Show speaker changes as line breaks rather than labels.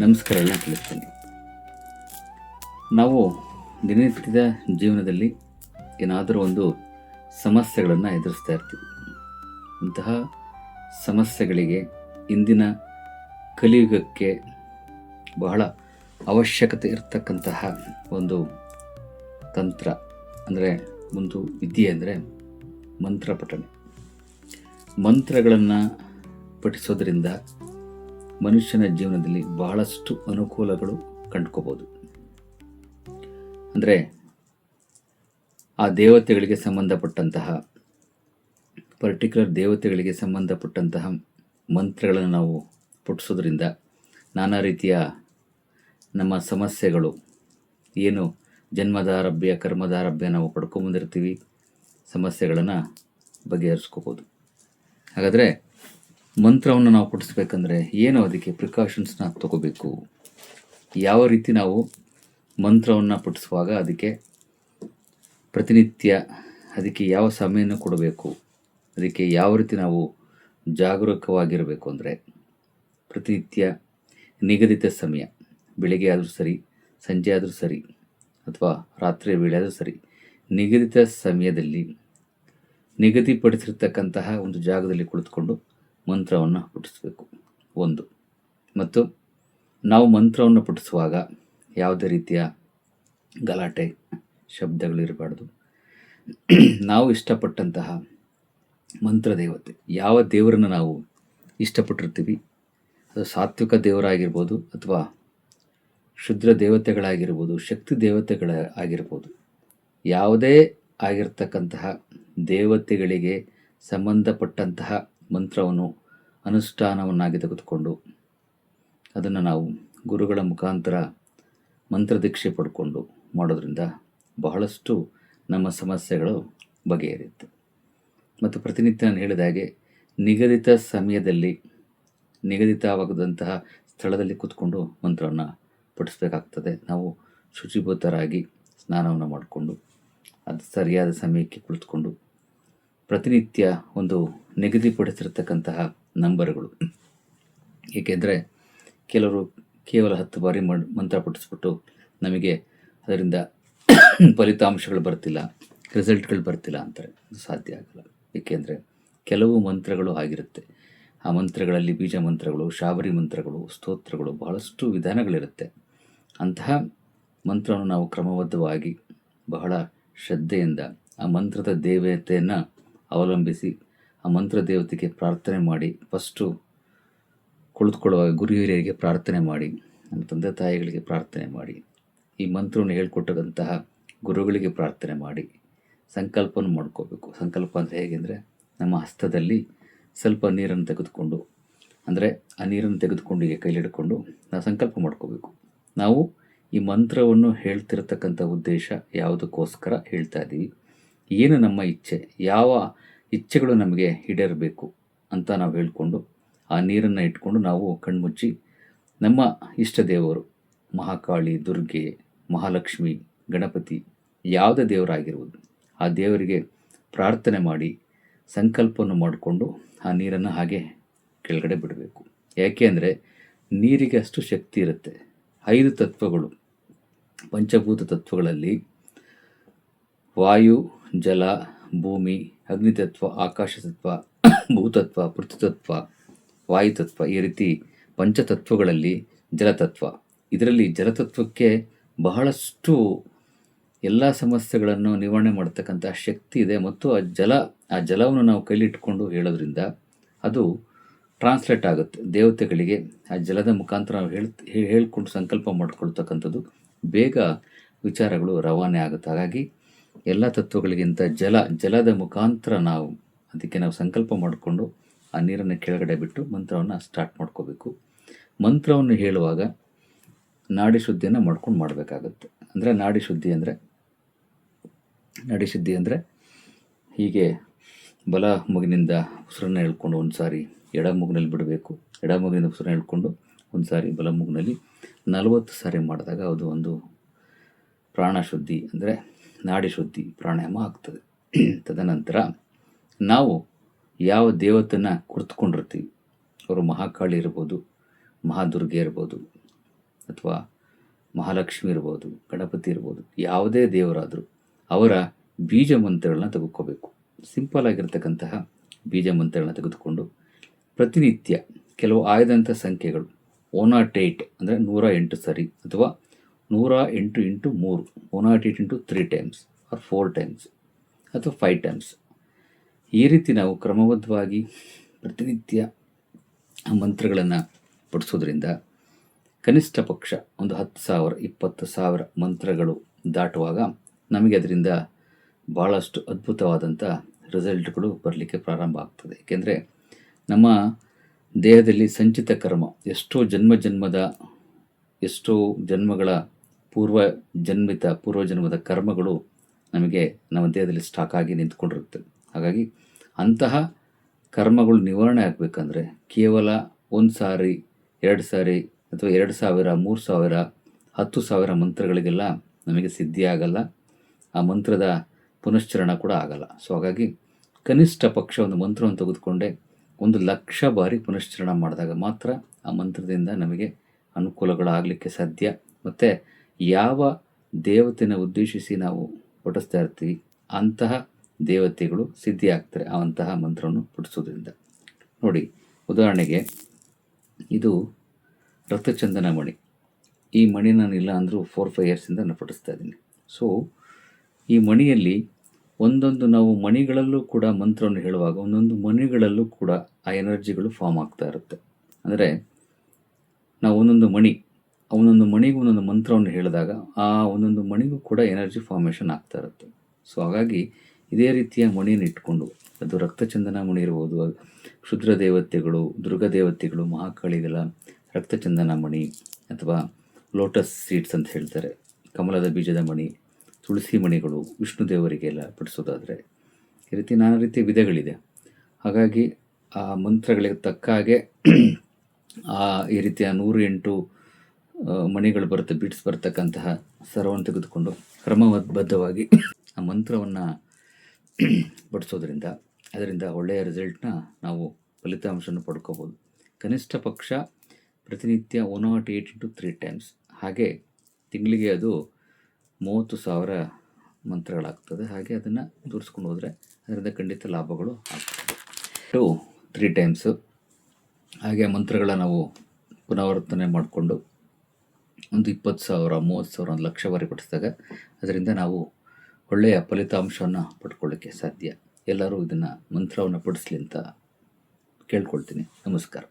ನಮಸ್ಕಾರಗಳನ್ನ ತಿಳಿಸ್ತೀನಿ. ನಾವು ದಿನನಿತ್ಯದ ಜೀವನದಲ್ಲಿ ಏನಾದರೂ ಒಂದು ಸಮಸ್ಯೆಗಳನ್ನು ಎದುರಿಸ್ತಾ ಇರ್ತೀವಿ. ಇಂತಹ ಸಮಸ್ಯೆಗಳಿಗೆ ಇಂದಿನ ಕಲಿಯುಗಕ್ಕೆ ಬಹಳ ಅವಶ್ಯಕತೆ ಇರತಕ್ಕಂತಹ ಒಂದು ತಂತ್ರ ಅಂದರೆ ಒಂದು ವಿದ್ಯೆ ಅಂದರೆ ಮಂತ್ರ ಪಠನೆ. ಮಂತ್ರಗಳನ್ನು ಪಠಿಸೋದ್ರಿಂದ ಮನುಷ್ಯನ ಜೀವನದಲ್ಲಿ ಬಹಳಷ್ಟು ಅನುಕೂಲಗಳು ಕಂಡುಕೋಬೋದು. ಅಂದರೆ ಆ ದೇವತೆಗಳಿಗೆ ಸಂಬಂಧಪಟ್ಟಂತಹ ಪರ್ಟಿಕ್ಯುಲರ್ ದೇವತೆಗಳಿಗೆ ಸಂಬಂಧಪಟ್ಟಂತಹ ಮಂತ್ರಗಳನ್ನು ನಾವು ಪಠಿಸೋದ್ರಿಂದ ನಾನಾ ರೀತಿಯ ನಮ್ಮ ಸಮಸ್ಯೆಗಳು ಏನು ಜನ್ಮದಾರಭ್ಯ ಕರ್ಮದಾರಭ್ಯ ನಾವು ಪಡ್ಕೊಂಬಂದಿರ್ತೀವಿ ಸಮಸ್ಯೆಗಳನ್ನು ಬಗೆಹರಿಸ್ಕೋಬೋದು. ಹಾಗಾದರೆ ಮಂತ್ರವನ್ನು ನಾವು ಪಠಿಸ್ಬೇಕಂದ್ರೆ ಏನು ಅದಕ್ಕೆ ಪ್ರಿಕಾಷನ್ಸ್ನ ತಗೋಬೇಕು, ಯಾವ ರೀತಿ ನಾವು ಮಂತ್ರವನ್ನು ಪಠಿಸುವಾಗ ಅದಕ್ಕೆ ಪ್ರತಿನಿತ್ಯ ಅದಕ್ಕೆ ಯಾವ ಸಮಯವನ್ನು ಕೊಡಬೇಕು, ಅದಕ್ಕೆ ಯಾವ ರೀತಿ ನಾವು ಜಾಗರೂಕವಾಗಿರಬೇಕು ಅಂದರೆ ಪ್ರತಿನಿತ್ಯ ನಿಗದಿತ ಸಮಯ, ಬೆಳಿಗ್ಗೆ ಆದರೂ ಸರಿ, ಸಂಜೆ ಆದರೂ ಸರಿ, ಅಥವಾ ರಾತ್ರಿ ವೇಳೆ ಆದರೂ ಸರಿ, ನಿಗದಿತ ಸಮಯದಲ್ಲಿ ನಿಗದಿಪಡಿಸಿರ್ತಕ್ಕಂತಹ ಒಂದು ಜಾಗದಲ್ಲಿ ಕುಳಿತುಕೊಂಡು ಮಂತ್ರವನ್ನು ಪಠಿಸಬೇಕು ಒಂದು. ಮತ್ತು ನಾವು ಮಂತ್ರವನ್ನು ಪಠಿಸುವಾಗ ಯಾವುದೇ ರೀತಿಯ ಗಲಾಟೆ ಶಬ್ದಗಳಿರಬಾರ್ದು. ನಾವು ಇಷ್ಟಪಟ್ಟಂತಹ ಮಂತ್ರ ದೇವತೆ, ಯಾವ ದೇವರನ್ನು ನಾವು ಇಷ್ಟಪಟ್ಟಿರ್ತೀವಿ, ಅದು ಸಾತ್ವಿಕ ದೇವರಾಗಿರ್ಬೋದು ಅಥವಾ ಶುದ್ಧ ದೇವತೆಗಳಾಗಿರ್ಬೋದು, ಶಕ್ತಿ ಆಗಿರ್ಬೋದು, ಯಾವುದೇ ಆಗಿರ್ತಕ್ಕಂತಹ ದೇವತೆಗಳಿಗೆ ಸಂಬಂಧಪಟ್ಟಂತಹ ಮಂತ್ರವನ್ನು ಅನುಷ್ಠಾನವನ್ನಾಗಿ ತೆಗೆದುಕೊಂಡು ಅದನ್ನು ನಾವು ಗುರುಗಳ ಮುಖಾಂತರ ಮಂತ್ರದೀಕ್ಷೆ ಪಡ್ಕೊಂಡು ಮಾಡೋದ್ರಿಂದ ಬಹಳಷ್ಟು ನಮ್ಮ ಸಮಸ್ಯೆಗಳು ಬಗೆಹರಿಯುತ್ತೆ. ಮತ್ತು ಪ್ರತಿನಿತ್ಯ ನಾನು ಹೇಳಿದ ಹಾಗೆ ನಿಗದಿತ ಸಮಯದಲ್ಲಿ ನಿಗದಿತವಾದಂತಹ ಸ್ಥಳದಲ್ಲಿ ಕೂತ್ಕೊಂಡು ಮಂತ್ರವನ್ನು ಪಠಿಸಬೇಕಾಗ್ತದೆ. ನಾವು ಶುಚಿಭೂತರಾಗಿ ಸ್ನಾನವನ್ನು ಮಾಡಿಕೊಂಡು ಅದು ಸರಿಯಾದ ಸಮಯಕ್ಕೆ ಕುಳಿತುಕೊಂಡು ಪ್ರತಿನಿತ್ಯ ಒಂದು ನಿಗದಿಪಡಿಸಿರ್ತಕ್ಕಂತಹ ನಂಬರ್ಗಳು. ಏಕೆಂದರೆ ಕೆಲವರು ಕೇವಲ 10 ಬಾರಿ ಮಂತ್ರ ಪಠಿಸ್ಬಿಟ್ಟು ನಮಗೆ ಅದರಿಂದ ಫಲಿತಾಂಶಗಳು ಬರ್ತಿಲ್ಲ, ರಿಸಲ್ಟ್ಗಳು ಬರ್ತಿಲ್ಲ ಅಂತಾರೆ. ಅದು ಸಾಧ್ಯ ಆಗಲ್ಲ. ಏಕೆಂದರೆ ಕೆಲವು ಮಂತ್ರಗಳು ಆಗಿರುತ್ತೆ. ಆ ಮಂತ್ರಗಳಲ್ಲಿ ಬೀಜ ಮಂತ್ರಗಳು, ಶಾಬರಿ ಮಂತ್ರಗಳು, ಸ್ತೋತ್ರಗಳು, ಬಹಳಷ್ಟು ವಿಧಾನಗಳಿರುತ್ತೆ. ಅಂತಹ ಮಂತ್ರವನ್ನು ನಾವು ಕ್ರಮಬದ್ಧವಾಗಿ ಬಹಳ ಶ್ರದ್ಧೆಯಿಂದ ಆ ಮಂತ್ರದ ದೇವತೆಯನ್ನು ಅವಲಂಬಿಸಿ ಆ ಮಂತ್ರ ದೇವತೆಗೆ ಪ್ರಾರ್ಥನೆ ಮಾಡಿ, ಫಸ್ಟು ಕುಳಿತುಕೊಳ್ಳುವಾಗ ಗುರು ಹಿರಿಯರಿಗೆ ಪ್ರಾರ್ಥನೆ ಮಾಡಿ, ನಮ್ಮ ತಂದೆ ತಾಯಿಗಳಿಗೆ ಪ್ರಾರ್ಥನೆ ಮಾಡಿ, ಈ ಮಂತ್ರವನ್ನು ಹೇಳ್ಕೊಟ್ಟಂತಹ ಗುರುಗಳಿಗೆ ಪ್ರಾರ್ಥನೆ ಮಾಡಿ ಸಂಕಲ್ಪವನ್ನು ಮಾಡ್ಕೋಬೇಕು. ಸಂಕಲ್ಪ ಅಂದರೆ ಹೇಗೆಂದರೆ ನಮ್ಮ ಹಸ್ತದಲ್ಲಿ ಸ್ವಲ್ಪ ನೀರನ್ನು ತೆಗೆದುಕೊಂಡು, ಅಂದರೆ ಆ ನೀರನ್ನು ತೆಗೆದುಕೊಂಡು ಈಗ ಕೈಲಿಡ್ಕೊಂಡು ನಾವು ಸಂಕಲ್ಪ ಮಾಡ್ಕೋಬೇಕು. ನಾವು ಈ ಮಂತ್ರವನ್ನು ಹೇಳ್ತಿರತಕ್ಕಂಥ ಉದ್ದೇಶ ಯಾವುದಕ್ಕೋಸ್ಕರ ಹೇಳ್ತಾ ಇದ್ದೀವಿ, ಏನು ನಮ್ಮ ಇಚ್ಛೆ, ಯಾವ ಇಚ್ಛೆಗಳು ನಮಗೆ ಈಡೇರಬೇಕು ಅಂತ ನಾವು ಹೇಳ್ಕೊಂಡು ಆ ನೀರನ್ನು ಇಟ್ಕೊಂಡು ನಾವು ಕಣ್ಮುಚ್ಚಿ ನಮ್ಮ ಇಷ್ಟ ದೇವರು ಮಹಾಕಾಳಿ, ದುರ್ಗೆ, ಮಹಾಲಕ್ಷ್ಮಿ, ಗಣಪತಿ, ಯಾವುದೇ ದೇವರಾಗಿರ್ಬೋದು ಆ ದೇವರಿಗೆ ಪ್ರಾರ್ಥನೆ ಮಾಡಿ ಸಂಕಲ್ಪವನ್ನು ಮಾಡಿಕೊಂಡು ಆ ನೀರನ್ನು ಹಾಗೆ ಕೆಳಗಡೆ ಬಿಡಬೇಕು. ಯಾಕೆ ಅಂದರೆ ನೀರಿಗೆ ಅಷ್ಟು ಶಕ್ತಿ ಇರುತ್ತೆ. 5 ತತ್ವಗಳು, ಪಂಚಭೂತ ತತ್ವಗಳಲ್ಲಿ ವಾಯು, ಜಲ, ಭೂಮಿ, ಅಗ್ನಿತತ್ವ, ಆಕಾಶತತ್ವ, ಭೂತತ್ವ, ಪೃಥ್ವಿತತ್ವ, ವಾಯುತತ್ವ, ಈ ರೀತಿ ಪಂಚತತ್ವಗಳಲ್ಲಿ ಜಲತತ್ವ. ಇದರಲ್ಲಿ ಜಲತತ್ವಕ್ಕೆ ಬಹಳಷ್ಟು ಎಲ್ಲ ಸಮಸ್ಯೆಗಳನ್ನು ನಿವಾರಣೆ ಮಾಡ್ತಕ್ಕಂಥ ಶಕ್ತಿ ಇದೆ. ಮತ್ತು ಆ ಜಲವನ್ನು ನಾವು ಕೈಲಿಟ್ಕೊಂಡು ಹೇಳೋದ್ರಿಂದ ಅದು ಟ್ರಾನ್ಸ್ಲೇಟ್ ಆಗುತ್ತೆ ದೇವತೆಗಳಿಗೆ. ಆ ಜಲದ ಮುಖಾಂತರ ನಾವು ಹೇಳ್ಕೊಂಡು ಸಂಕಲ್ಪ ಮಾಡ್ಕೊಳ್ತಕ್ಕಂಥದ್ದು ಬೇಗ ವಿಚಾರಗಳು ರವಾನೆ ಆಗುತ್ತೆ. ಹಾಗಾಗಿ ಎಲ್ಲ ತತ್ವಗಳಿಗಿಂತ ಜಲದ ಮುಖಾಂತರ ಅದಕ್ಕೆ ನಾವು ಸಂಕಲ್ಪ ಮಾಡಿಕೊಂಡು ಆ ನೀರನ್ನು ಕೆಳಗಡೆ ಬಿಟ್ಟು ಮಂತ್ರವನ್ನು ಸ್ಟಾರ್ಟ್ ಮಾಡ್ಕೋಬೇಕು. ಮಂತ್ರವನ್ನು ಹೇಳುವಾಗ ನಾಡಿ ಶುದ್ಧಿಯನ್ನು ಮಾಡ್ಕೊಂಡು ಮಾಡಬೇಕಾಗುತ್ತೆ. ಅಂದರೆ ನಾಡಿ ಶುದ್ಧಿ ಅಂದರೆ ಹೀಗೆ ಬಲ ಮೂಗಿನಿಂದ ಉಸಿರನ್ನು ಹೇಳ್ಕೊಂಡು ಒಂದು ಸಾರಿ ಎಡ ಮೂಗಿನಲ್ಲಿ ಬಿಡಬೇಕು, ಎಡ ಮೂಗಿನಿಂದ ಉಸಿರನ್ನು ಹೇಳ್ಕೊಂಡು ಒಂದು ಸಾರಿ ಬಲ ಮೂಗಿನಲ್ಲಿ 40 ಸಾರಿ ಮಾಡಿದಾಗ ಅದು ಒಂದು ಪ್ರಾಣಶುದ್ಧಿ ಅಂದರೆ ನಾಡಿ ಶುದ್ಧಿ ಪ್ರಾಣಾಯಾಮ ಆಗ್ತದೆ. ತದನಂತರ ನಾವು ಯಾವ ದೇವತೆಯನ್ನು ಕುರಿತುಕೊಂಡಿರ್ತೀವಿ, ಅವರು ಮಹಾಕಾಳಿ ಇರ್ಬೋದು, ಮಹಾದುರ್ಗೆ ಇರ್ಬೋದು, ಅಥವಾ ಮಹಾಲಕ್ಷ್ಮಿ ಇರ್ಬೋದು, ಗಣಪತಿ ಇರ್ಬೋದು, ಯಾವುದೇ ದೇವರಾದರೂ ಅವರ ಬೀಜ ಮಂತ್ರಗಳನ್ನ ತೆಗೆದುಕೋಬೇಕು. ಸಿಂಪಲ್ ಆಗಿರ್ತಕ್ಕಂತಹ ಬೀಜ ಮಂತ್ರಗಳನ್ನ ತೆಗೆದುಕೊಂಡು ಪ್ರತಿನಿತ್ಯ ಕೆಲವು ಆಯ್ದಂಥ ಸಂಖ್ಯೆಗಳು 108 ಅಂದರೆ 108 ಸರಿ, ಅಥವಾ 108 into 3, 108 into 3 times or 4 times ಅಥವಾ 5 ಟೈಮ್ಸ್, ಈ ರೀತಿ ನಾವು ಕ್ರಮಬದ್ಧವಾಗಿ ಪ್ರತಿನಿತ್ಯ ಆ ಮಂತ್ರಗಳನ್ನು ಪಡಿಸೋದ್ರಿಂದ ಕನಿಷ್ಠ ಪಕ್ಷ ಒಂದು 10,000 20,000 ಮಂತ್ರಗಳು ದಾಟುವಾಗ ನಮಗೆ ಅದರಿಂದ ಭಾಳಷ್ಟು ಅದ್ಭುತವಾದಂಥ ರಿಸಲ್ಟ್ಗಳು ಬರಲಿಕ್ಕೆ ಪ್ರಾರಂಭ ಆಗ್ತದೆ. ಏಕೆಂದರೆ ನಮ್ಮ ದೇಹದಲ್ಲಿ ಸಂಚಿತ ಕರ್ಮ ಎಷ್ಟೋ ಜನ್ಮಗಳ ಪೂರ್ವಜನ್ಮದ ಕರ್ಮಗಳು ನಮಗೆ ನಮ್ಮ ದೇಹದಲ್ಲಿ ಸ್ಟಾಕ್ ಆಗಿ ನಿಂತ್ಕೊಂಡಿರುತ್ತೆ. ಹಾಗಾಗಿ ಅಂತಹ ಕರ್ಮಗಳು ನಿವಾರಣೆ ಆಗಬೇಕಂದ್ರೆ ಕೇವಲ 1 ಸಾರಿ 2 ಸಾರಿ ಅಥವಾ 2,000 3,000 10,000 ಮಂತ್ರಗಳಿಗೆಲ್ಲ ನಮಗೆ ಸಿದ್ಧಿ ಆಗಲ್ಲ, ಆ ಮಂತ್ರದ ಪುನಶ್ಚರಣ ಕೂಡ ಆಗಲ್ಲ. ಸೊ ಹಾಗಾಗಿ ಕನಿಷ್ಠ ಪಕ್ಷ ಒಂದು ಮಂತ್ರವನ್ನು ತೆಗೆದುಕೊಂಡೆ 1,00,000 ಬಾರಿ ಪುನಶ್ಚರಣ ಮಾಡಿದಾಗ ಮಾತ್ರ ಆ ಮಂತ್ರದಿಂದ ನಮಗೆ ಅನುಕೂಲಗಳಾಗಲಿಕ್ಕೆ ಸಾಧ್ಯ. ಮತ್ತು ಯಾವ ದೇವತೆನ ಉದ್ದೇಶಿಸಿ ನಾವು ಪಠಿಸ್ತಾ ಇರ್ತೀವಿ ಅಂತಹ ದೇವತೆಗಳು ಸಿದ್ಧಿ ಆಗ್ತಾರೆ ಅಂತಹ ಮಂತ್ರವನ್ನು ಪಠಿಸೋದ್ರಿಂದ. ನೋಡಿ, ಉದಾಹರಣೆಗೆ ಇದು ರಕ್ತಚಂದನ ಮಣಿ. ಈ ಮಣಿ ನಾನಿಲ್ಲ ಅಂದರೂ 4-5 ಇಯರ್ಸಿಂದ ನಾನು ಪಠಿಸ್ತಾ ಇದ್ದೀನಿ. ಸೊ ಈ ಮಣಿಯಲ್ಲಿ ಒಂದೊಂದು ನಾವು ಮಣಿಗಳಲ್ಲೂ ಕೂಡ ಮಂತ್ರವನ್ನು ಹೇಳುವಾಗ ಒಂದೊಂದು ಮಣಿಗಳಲ್ಲೂ ಕೂಡ ಆ ಎನರ್ಜಿಗಳು ಫಾರ್ಮ್ ಆಗ್ತಾ ಇರುತ್ತೆ. ಅಂದರೆ ನಾವು ಒಂದೊಂದು ಮಣಿಗೂ ಒಂದೊಂದು ಮಂತ್ರವನ್ನು ಹೇಳಿದಾಗ ಆ ಒಂದೊಂದು ಮಣಿಗೂ ಕೂಡ ಎನರ್ಜಿ ಫಾರ್ಮೇಷನ್ ಆಗ್ತಾ ಇರುತ್ತೆ. ಸೊ ಹಾಗಾಗಿ ಇದೇ ರೀತಿಯ ಮಣಿಯನ್ನು ಇಟ್ಕೊಂಡು, ಅದು ರಕ್ತಚಂದನ ಮಣಿ ಇರ್ಬೋದು, ಕ್ಷುದ್ರ ದೇವತೆಗಳು, ದುರ್ಗ ದೇವತೆಗಳು, ಮಹಾಕಾಳಿಗಳ ರಕ್ತಚಂದನ ಮಣಿ, ಅಥವಾ ಲೋಟಸ್ ಸೀಡ್ಸ್ ಅಂತ ಹೇಳ್ತಾರೆ, ಕಮಲದ ಬೀಜದ ಮಣಿ, ತುಳಸಿ ಮಣಿಗಳು, ವಿಷ್ಣು ದೇವರಿಗೆಲ್ಲ ಪಡಿಸೋದಾದರೆ ಈ ರೀತಿ ನಾನಾ ರೀತಿಯ ವಿಧಗಳಿದೆ. ಹಾಗಾಗಿ ಆ ಮಂತ್ರಗಳಿಗೆ ತಕ್ಕ ಹಾಗೆ ಈ ರೀತಿಯ 108 ಮಣಿಗಳು ಬರುತ್ತೆ, ಬೀಟ್ಸ್ ಬರ್ತಕ್ಕಂತಹ ಸರವನ್ನು ತೆಗೆದುಕೊಂಡು ಕ್ರಮಬದ್ಧವಾಗಿ ಆ ಮಂತ್ರವನ್ನು ಪಡಿಸೋದ್ರಿಂದ ಅದರಿಂದ ಒಳ್ಳೆಯ ರಿಸಲ್ಟ್ನ ನಾವು ಫಲಿತಾಂಶವನ್ನು ಪಡ್ಕೋಬೋದು. ಕನಿಷ್ಠ ಪಕ್ಷ ಪ್ರತಿನಿತ್ಯ 108 ಇಂಟು 3 ಟೈಮ್ಸ್, ಹಾಗೆ ತಿಂಗಳಿಗೆ ಅದು 30,000 ಮಂತ್ರಗಳಾಗ್ತದೆ. ಹಾಗೆ ಅದನ್ನು ತೋರಿಸ್ಕೊಂಡು ಹೋದರೆ ಅದರಿಂದ ಖಂಡಿತ ಲಾಭಗಳು ಆಗ್ತದೆ. 3 ಟೈಮ್ಸು ಹಾಗೆ ಮಂತ್ರಗಳ ನಾವು ಪುನರಾವರ್ತನೆ ಮಾಡಿಕೊಂಡು ಒಂದು 20,000 30,000 1,00,000 ಬಾರಿ ಪಡಿಸಿದಾಗ ಅದರಿಂದ ನಾವು ಒಳ್ಳೆಯ ಫಲಿತಾಂಶವನ್ನು ಪಡ್ಕೊಳ್ಳೋಕ್ಕೆ ಸಾಧ್ಯ. ಎಲ್ಲರೂ ಇದನ್ನು ಮಂತ್ರವನ್ನು ಪಡಿಸ್ಲಿ ಅಂತ ಕೇಳ್ಕೊಳ್ತೀನಿ. ನಮಸ್ಕಾರ.